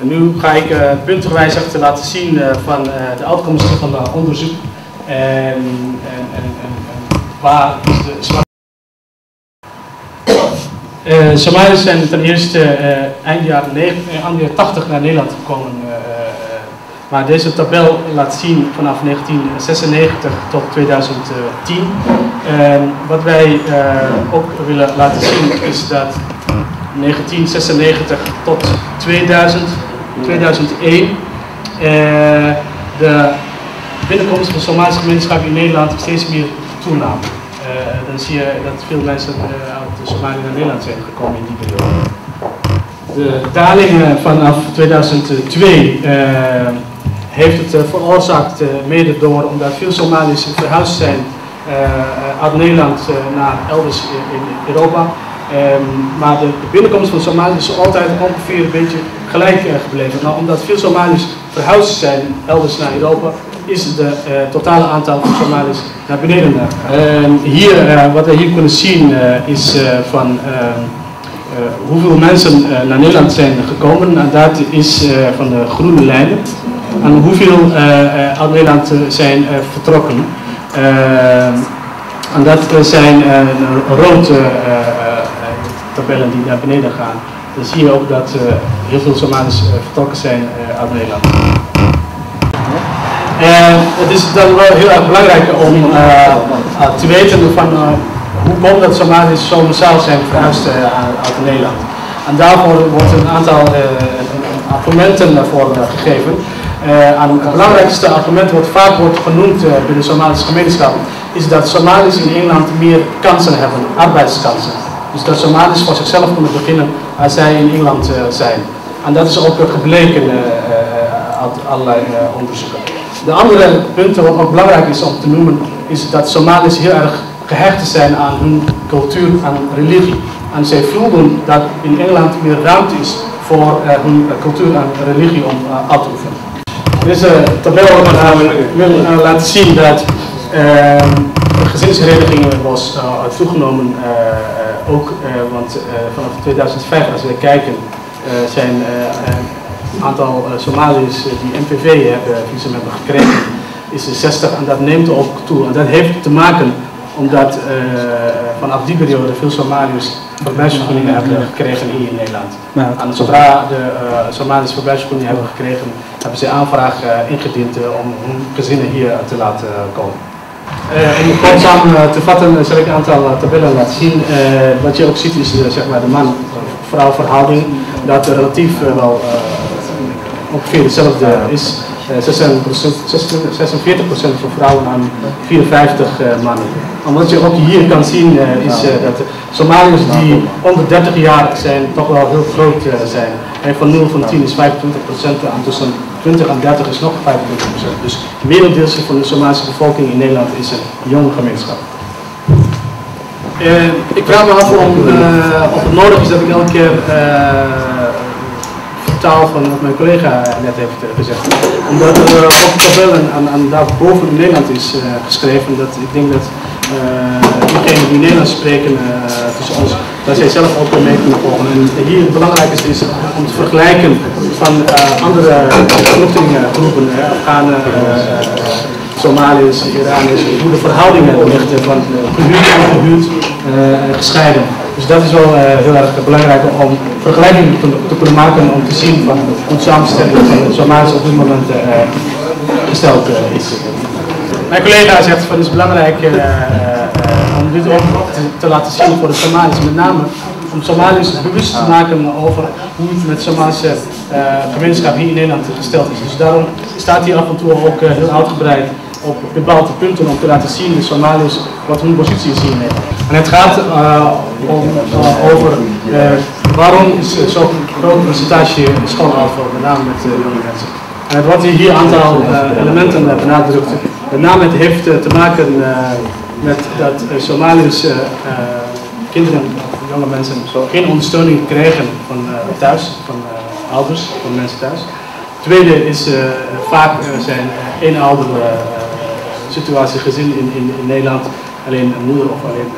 En nu ga ik puntengewijs te laten zien van de uitkomsten van het onderzoek en waar is de zwarte. Somaliërs zijn ten eerste eind jaren 80 naar Nederland gekomen. Maar deze tabel laat zien vanaf 1996 tot 2010. Wat wij ook willen laten zien is dat 1996 tot 2001 de binnenkomst van de Somalische gemeenschap in Nederland steeds meer toenam. Dan zie je dat veel mensen uit Somalië naar Nederland zijn gekomen in die periode. De dalingen vanaf 2002 heeft het veroorzaakt, mede door omdat veel Somaliërs verhuisd zijn uit Nederland naar elders in Europa. Maar de binnenkomst van Somaliërs is altijd ongeveer een beetje gelijk gebleven. Nou, omdat veel Somaliërs verhuisd zijn elders naar Europa, is het totale aantal van Somaliërs naar beneden gegaan. Wat we hier kunnen zien is van hoeveel mensen naar Nederland zijn gekomen. En dat is van de groene lijnen. En hoeveel uit Nederland zijn vertrokken. En dat zijn rode tabellen die naar beneden gaan. Dan zie je ook dat heel veel Somaliërs vertrokken zijn uit Nederland. Het is dan wel heel erg belangrijk om te weten van hoe komt dat Somaliërs zo massaal zijn verhuisd uit Nederland. En daarvoor wordt een aantal argumenten voor gegeven. Het belangrijkste argument wat vaak wordt genoemd binnen de Somalische gemeenschap is dat Somaliërs in Engeland meer kansen hebben, arbeidskansen. Dus dat Somaliërs voor zichzelf kunnen beginnen als zij in Engeland zijn. En dat is ook gebleken uit allerlei onderzoeken. De andere punt wat ook belangrijk is om te noemen is dat Somaliërs heel erg gehecht zijn aan hun cultuur en religie. En zij voelden dat in Engeland meer ruimte is voor hun cultuur en religie om uit te oefenen. Deze tabel wil laten zien dat de gezinshereniging was toegenomen, ook, want vanaf 2005 als we kijken zijn een aantal Somaliërs die MPV visum hebben gekregen, is 60 en dat neemt ook toe. En dat heeft te maken omdat vanaf die periode veel Somaliërs verblijfsvergunningen hebben gekregen hier in Nederland. En zodra de Somaliërs verblijfsvergunningen hebben gekregen, hebben ze aanvraag ingediend om hun gezinnen hier te laten komen. Om het kort samen te vatten zal ik een aantal tabellen laten zien. Wat je ook ziet is zeg maar de man-vrouw verhouding, dat relatief wel ongeveer hetzelfde is. 46% voor vrouwen en 54 mannen. En wat je ook hier kan zien is dat Somaliërs die onder 30 jaar zijn toch wel heel groot zijn. En van 0 van 10 is 25% en tussen 20 en 30 is nog 25%. Dus het merendeel van de Somalische bevolking in Nederland is een jonge gemeenschap. Ik vraag me af of het nodig is dat ik elke keer taal van wat mijn collega net heeft gezegd. Omdat er op de tabellen en daarboven in Nederland is geschreven, dat ik denk dat diegenen die Nederlands spreken tussen ons, dat zij zelf ook mee kunnen volgen. En hier het belangrijkste is om te vergelijken van andere vluchtelingengroepen, Afghanen, Somaliërs, Iraniërs, hoe de verhoudingen liggen van gehuurd en gehuurd gescheiden. Dus dat is wel heel erg belangrijk om vergelijkingen te kunnen maken om te zien van hoe de samenstelling van de Somaliërs op dit moment gesteld is. Mijn collega zegt van het is belangrijk om dit ook te laten zien voor de Somaliërs, met name om Somaliërs bewust te maken over hoe het met de Somalische gemeenschap hier in Nederland gesteld is. Dus daarom staat hier af en toe ook heel uitgebreid op bepaalde punten om te laten zien de Somaliërs wat hun positie is hier in Nederland. En het gaat over waarom is zo'n groot percentage schoonoverval, met name met jonge mensen. En het wordt hier een aantal elementen benadrukt. Met name het heeft te maken met dat Somaliërs kinderen, jonge mensen, geen ondersteuning krijgen van thuis, van ouders, van mensen thuis. Tweede is vaak zijn één ouder situatie gezin in Nederland, alleen een moeder of alleen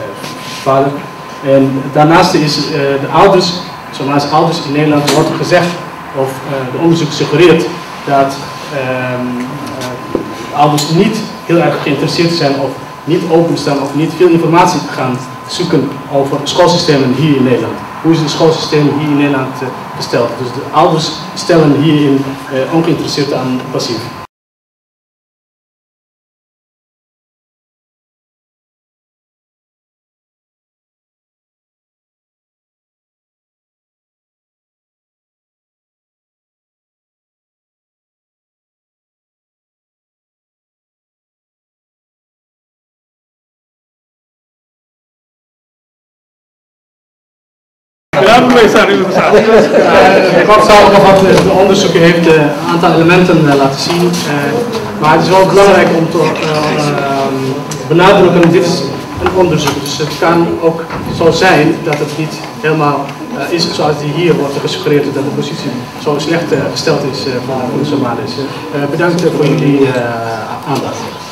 vader. En daarnaast is de ouders, Somalische ouders in Nederland wordt gezegd of de onderzoek suggereert dat ouders niet heel erg geïnteresseerd zijn of niet openstaan of niet veel informatie gaan zoeken over schoolsystemen hier in Nederland. Hoe is het schoolsysteem hier in Nederland gesteld? Dus de ouders stellen hierin ongeïnteresseerd aan passief. Kort samengevat, de onderzoeker heeft een aantal elementen laten zien, maar het is wel belangrijk om te benadrukken, dit is een onderzoek, dus het kan ook zo zijn dat het niet helemaal is zoals die hier wordt gesuggereerd, dat de positie zo slecht gesteld is voor de Somaliërs. Bedankt voor jullie aandacht.